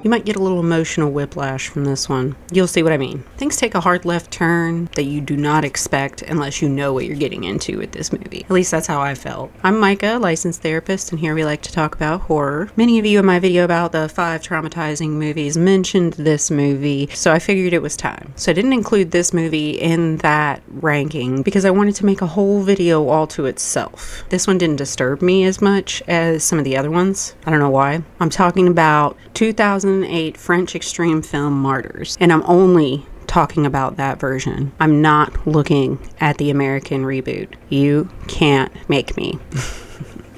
You might get a little emotional whiplash from this one. You'll see what I mean. Things take a hard left turn that you do not expect unless you know what you're getting into with this movie. At least that's how I felt. I'm Micah, licensed therapist, and here we like to talk about horror. Many of you in my video about the 5 traumatizing movies mentioned this movie, so I figured it was time. So I didn't include this movie in that ranking because I wanted to make a whole video all to itself. This one didn't disturb me as much as some of the other ones. I don't know why. I'm talking about 2008 French extreme film Martyrs, and I'm only talking about that version. I'm not looking at the American reboot. You can't make me.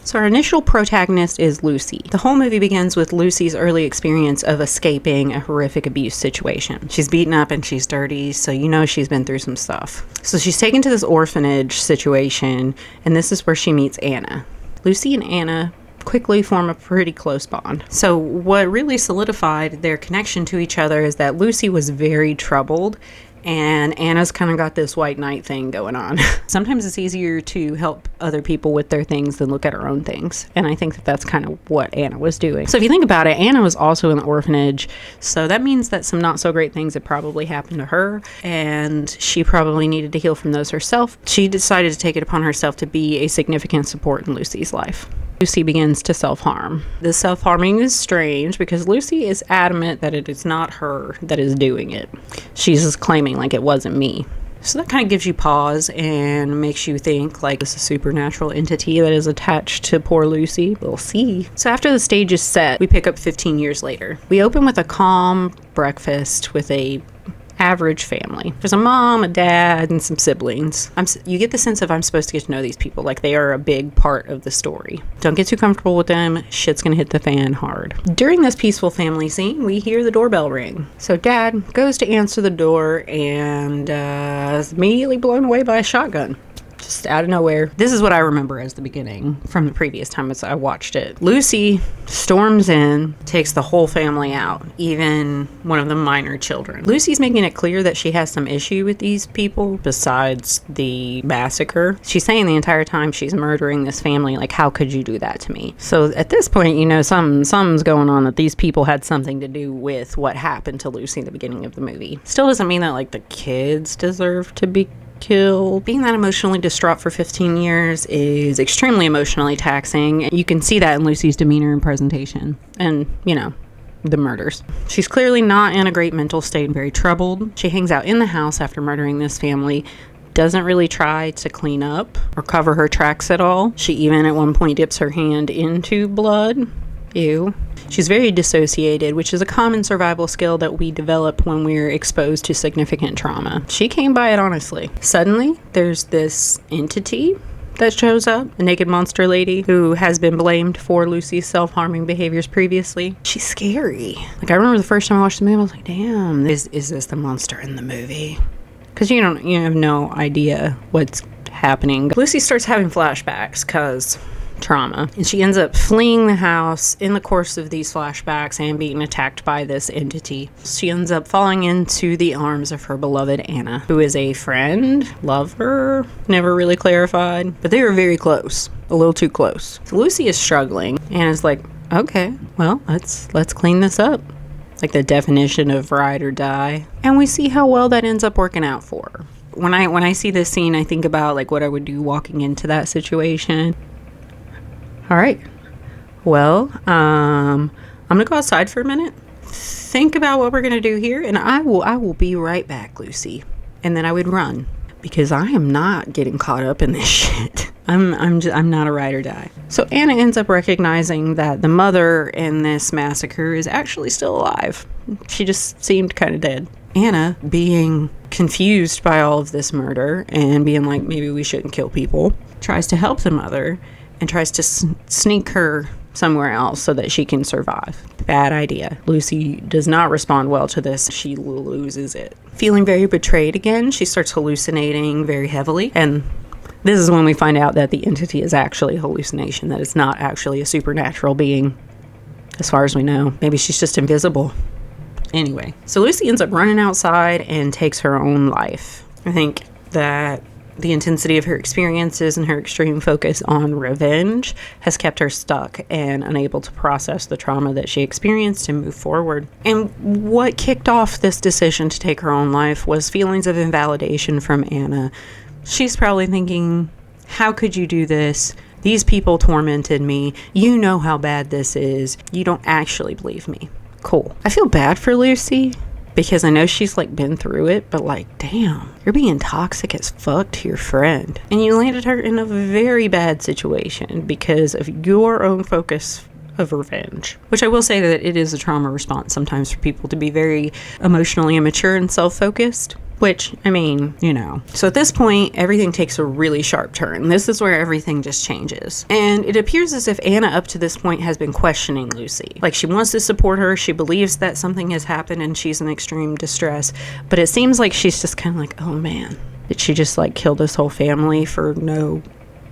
So our initial protagonist is Lucy. The whole movie begins with Lucy's early experience of escaping a horrific abuse situation. She's beaten up and she's dirty, so you know she's been through some stuff. So she's taken to this orphanage situation, and this is where she meets Anna. Lucy and Anna quickly form a pretty close bond. So what really solidified their connection to each other is that Lucy was very troubled, and Anna's kind of got this white knight thing going on. Sometimes it's easier to help other people with their things than look at her own things. And I think that that's kind of what Anna was doing. So if you think about it, Anna was also in the orphanage. So that means that some not so great things had probably happened to her. And she probably needed to heal from those herself. She decided to take it upon herself to be a significant support in Lucy's life. Lucy begins to self-harm. The self-harming is strange because Lucy is adamant that it is not her that is doing it. She's just claiming like it wasn't me. So that kind of gives you pause and makes you think like it's a supernatural entity that is attached to poor Lucy. We'll see. So after the stage is set, we pick up 15 years later. We open with a calm breakfast with a average family. There's a mom, a dad, and some siblings. You get the sense of I'm supposed to get to know these people, like they are a big part of the story. Don't get too comfortable with them. Shit's gonna hit the fan hard. During this peaceful family scene, we hear the doorbell ring. So dad goes to answer the door and is immediately blown away by a shotgun. Just out of nowhere. This is what I remember as the beginning from the previous time as I watched it. Lucy storms in, takes the whole family out, even one of the minor children. Lucy's making it clear that she has some issue with these people besides the massacre. She's saying the entire time she's murdering this family, like, how could you do that to me? So at this point, you know, something's going on, that these people had something to do with what happened to Lucy in the beginning of the movie. Still doesn't mean that, like, the kids deserve to be killed. Being that emotionally distraught for 15 years is extremely emotionally taxing. You can see that in Lucy's demeanor and presentation and, you know, the murders. She's clearly not in a great mental state and very troubled. She hangs out in the house after murdering this family, doesn't really try to clean up or cover her tracks at all. She even at one point dips her hand into blood. Ew. She's very dissociated, which is a common survival skill that we develop when we're exposed to significant trauma. She came by it honestly. Suddenly, there's this entity that shows up, a naked monster lady who has been blamed for Lucy's self-harming behaviors previously. She's scary. Like, I remember the first time I watched the movie, I was like, damn, is this the monster in the movie? Because you have no idea what's happening. Lucy starts having flashbacks because trauma, and she ends up fleeing the house in the course of these flashbacks and being attacked by this entity. She ends up falling into the arms of her beloved Anna, who is a friend, lover, never really clarified, but they were very close, a little too close. So Lucy is struggling and is like, okay, well, let's clean this up. Like the definition of ride or die. And we see how well that ends up working out for her. When I see this scene, I think about like what I would do walking into that situation. All right, well, I'm gonna go outside for a minute, think about what we're gonna do here, and I will be right back, Lucy. And then I would run because I am not getting caught up in this shit. I'm not a ride or die. So Anna ends up recognizing that the mother in this massacre is actually still alive. She just seemed kind of dead. Anna, being confused by all of this murder and being like, maybe we shouldn't kill people, tries to help the mother and tries to sneak her somewhere else so that she can survive. Bad idea. Lucy does not respond well to this. She loses it. Feeling very betrayed again, she starts hallucinating very heavily. And this is when we find out that the entity is actually a hallucination, that it's not actually a supernatural being, as far as we know. Maybe she's just invisible. Anyway, so Lucy ends up running outside and takes her own life. I think that The intensity of her experiences and her extreme focus on revenge has kept her stuck and unable to process the trauma that she experienced and move forward. And what kicked off this decision to take her own life was feelings of invalidation from Anna. She's probably thinking, how could you do this? These people tormented me. You know how bad this is. You don't actually believe me. Cool. I feel bad for Lucy, because I know she's like been through it, but like, damn, you're being toxic as fuck to your friend. And you landed her in a very bad situation because of your own focus of revenge. Which I will say that it is a trauma response sometimes for people to be very emotionally immature and self-focused. Which, I mean, you know. So at this point, everything takes a really sharp turn. This is where everything just changes. And it appears as if Anna, up to this point, has been questioning Lucy. Like, she wants to support her. She believes that something has happened and she's in extreme distress. But it seems like she's just kind of like, oh man, did she just like kill this whole family for no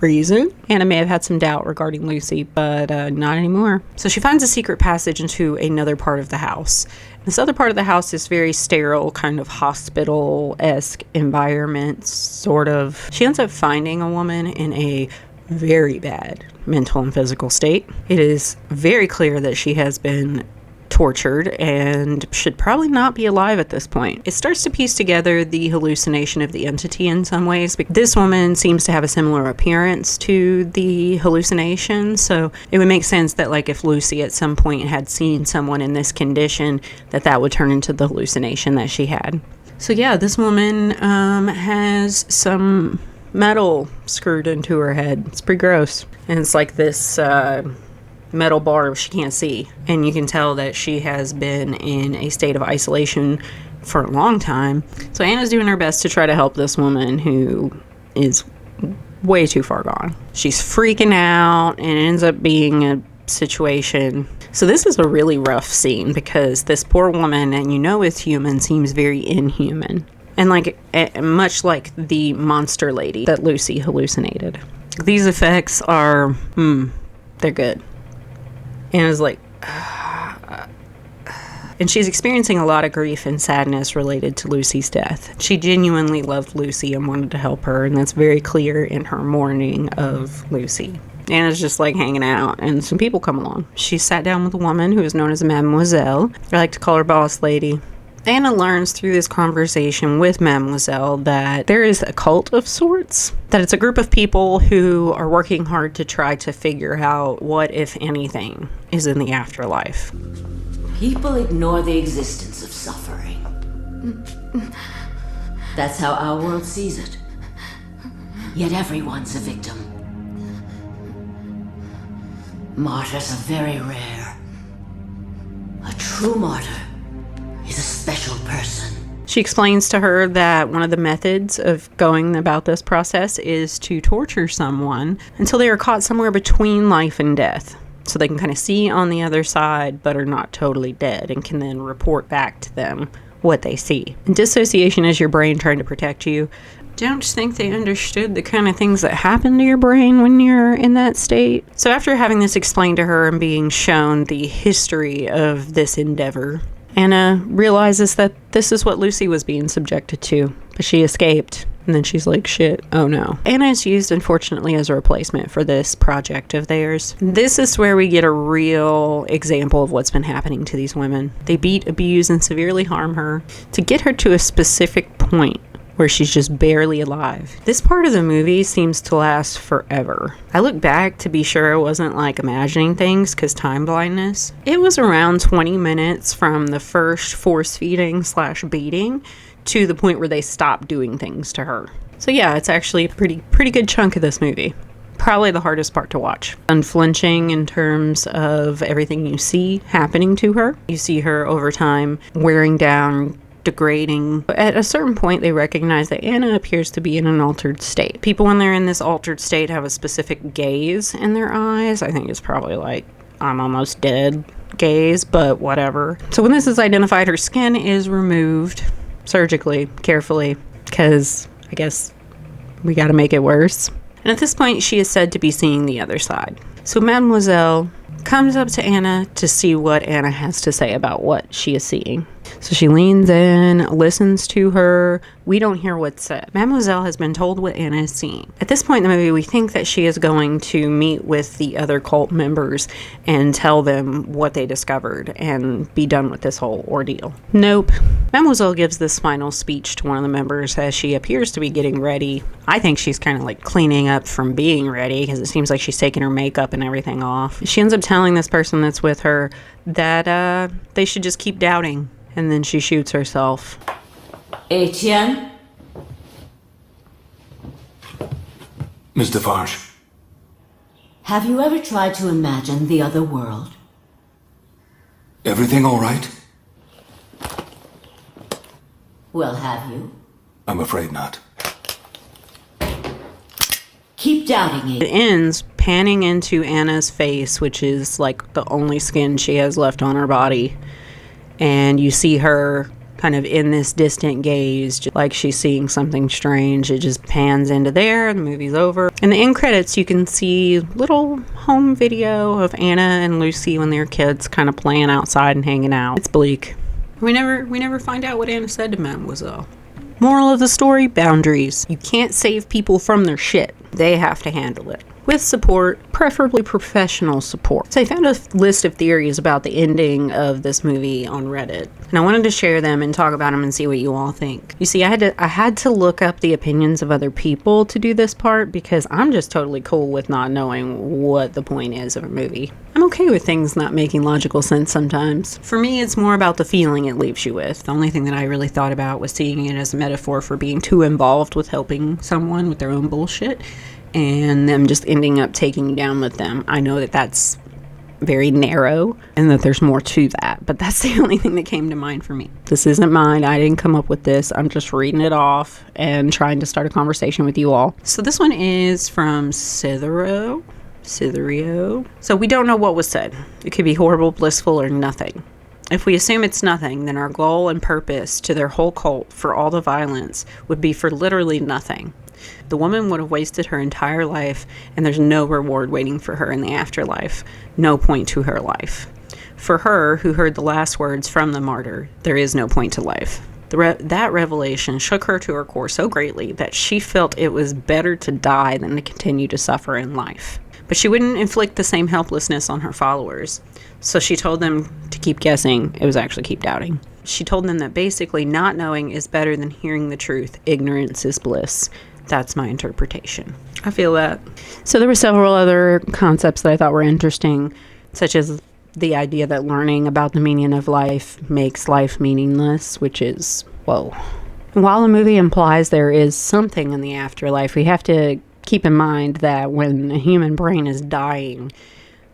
reason? Anna may have had some doubt regarding Lucy, but not anymore. So she finds a secret passage into another part of the house. This other part of the house is very sterile, kind of hospital-esque environment, sort of. She ends up finding a woman in a very bad mental and physical state. It is very clear that she has been tortured and should probably not be alive at this point. It starts to piece together the hallucination of the entity in some ways. This woman seems to have a similar appearance to the hallucination, so it would make sense that like if Lucy at some point had seen someone in this condition, that would turn into the hallucination that she had. So yeah, this woman has some metal screwed into her head. It's pretty gross. And it's like this metal bar she can't see, and you can tell that she has been in a state of isolation for a long time. So Anna's doing her best to try to help this woman who is way too far gone. She's freaking out, and it ends up being a situation. So this is a really rough scene because this poor woman, and you know it's human, seems very inhuman, and like much like the monster lady that Lucy hallucinated. These effects are they're good. And I was like, and she's experiencing a lot of grief and sadness related to Lucy's death. She genuinely loved Lucy and wanted to help her, and that's very clear in her mourning of Lucy. Anna's just like hanging out, and some people come along. She sat down with a woman who is known as Mademoiselle. I like to call her boss lady. Anna learns through this conversation with Mademoiselle that there is a cult of sorts, that it's a group of people who are working hard to try to figure out what, if anything, is in the afterlife. People ignore the existence of suffering. That's how our world sees it. Yet everyone's a victim. Martyrs are very rare. A true martyr is a special person. She explains to her that one of the methods of going about this process is to torture someone until they are caught somewhere between life and death, so they can kind of see on the other side but are not totally dead and can then report back to them what they see. And dissociation is your brain trying to protect you. Don't think they understood the kind of things that happen to your brain when you're in that state. So after having this explained to her and being shown the history of this endeavor, Anna realizes that this is what Lucy was being subjected to, but she escaped. And then she's like, shit, oh no. Anna is used, unfortunately, as a replacement for this project of theirs. This is where we get a real example of what's been happening to these women. They beat, abuse, and severely harm her to get her to a specific point where she's just barely alive. This part of the movie seems to last forever. I look back to be sure I wasn't like imagining things because time blindness. It was around 20 minutes from the first force feeding / beating to the point where they stopped doing things to her. So yeah, it's actually a pretty good chunk of this movie. Probably the hardest part to watch. Unflinching in terms of everything you see happening to her. You see her over time wearing down, degrading. At a certain point, they recognize that Anna appears to be in an altered state. People, when they're in this altered state, have a specific gaze in their eyes. I think it's probably like, I'm almost dead gaze, but whatever. So when this is identified, her skin is removed surgically, carefully, because I guess we gotta make it worse. And at this point, she is said to be seeing the other side. So Mademoiselle comes up to Anna to see what Anna has to say about what she is seeing. So she leans in, listens to her. We don't hear what's said. Mademoiselle has been told what Anna is seeing. At this point in the movie, we think that she is going to meet with the other cult members and tell them what they discovered and be done with this whole ordeal. Nope. Mademoiselle gives this final speech to one of the members as she appears to be getting ready. I think she's kind of like cleaning up from being ready because it seems like she's taking her makeup and everything off. She ends up telling this person that's with her that they should just keep doubting. And then she shoots herself. Etienne? Miss Defarge. Have you ever tried to imagine the other world? Everything all right? Well, have you? I'm afraid not. Keep doubting It it. ends panning into Anna's face, which is like the only skin she has left on her body. And you see her kind of in this distant gaze, just like she's seeing something strange. It just pans into there, the movie's over. In the end credits, you can see little home video of Anna and Lucy when they were kids, kind of playing outside and hanging out. It's bleak. We never find out what Anna said to Mademoiselle. Moral of the story, boundaries. You can't save people from their shit. They have to handle it. With support, preferably professional support. So I found a list of theories about the ending of this movie on Reddit, and I wanted to share them and talk about them and see what you all think. You see, I had to look up the opinions of other people to do this part because I'm just totally cool with not knowing what the point is of a movie. I'm okay with things not making logical sense sometimes. For me, it's more about the feeling it leaves you with. The only thing that I really thought about was seeing it as a metaphor for being too involved with helping someone with their own bullshit and them just ending up taking you down with them. I know that that's very narrow and that there's more to that, but that's the only thing that came to mind for me. This isn't mine. I didn't come up with this. I'm just reading it off and trying to start a conversation with you all. So this one is from Cytherio. So we don't know what was said. It could be horrible, blissful, or nothing. If we assume it's nothing, then our goal and purpose to their whole cult for all the violence would be for literally nothing. The woman would have wasted her entire life, and there's no reward waiting for her in the afterlife. No point to her life. For her, who heard the last words from the martyr, there is no point to life. That revelation shook her to her core so greatly that she felt it was better to die than to continue to suffer in life. But she wouldn't inflict the same helplessness on her followers. So she told them to keep guessing. It was actually keep doubting. She told them that basically not knowing is better than hearing the truth. Ignorance is bliss. That's my interpretation. I feel that. So there were several other concepts that I thought were interesting, such as the idea that learning about the meaning of life makes life meaningless, which is, whoa. While the movie implies there is something in the afterlife, we have to keep in mind that when a human brain is dying,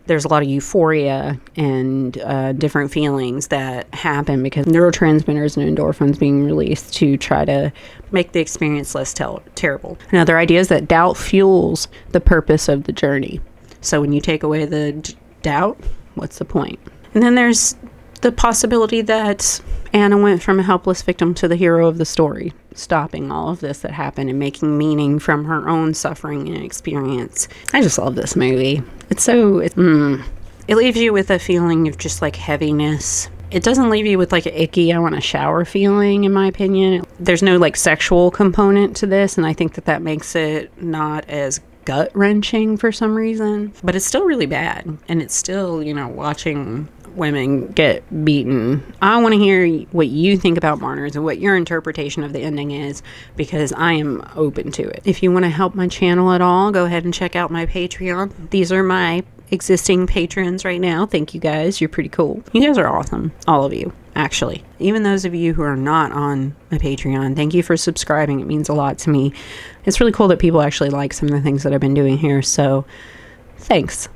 there's a lot of euphoria and different feelings that happen because neurotransmitters and endorphins being released to try to make the experience less terrible. Another idea is that doubt fuels the purpose of the journey. So when you take away the doubt, what's the point? And then there's the possibility that Anna went from a helpless victim to the hero of the story, stopping all of this that happened and making meaning from her own suffering and experience. I just love this movie. It leaves you with a feeling of just like heaviness. It doesn't leave you with like an icky, I want to shower feeling, in my opinion. There's no like sexual component to this, and I think that makes it not as gut-wrenching for some reason. But it's still really bad, and it's still, watching women get beaten. I want to hear what you think about Martyrs and what your interpretation of the ending is, because I am open to it. If you want to help my channel at all, go ahead and check out my Patreon. These are my existing patrons right now. Thank you guys. You're pretty cool. You guys are awesome. All of you, actually. Even those of you who are not on my Patreon, thank you for subscribing. It means a lot to me. It's really cool that people actually like some of the things that I've been doing here, so thanks.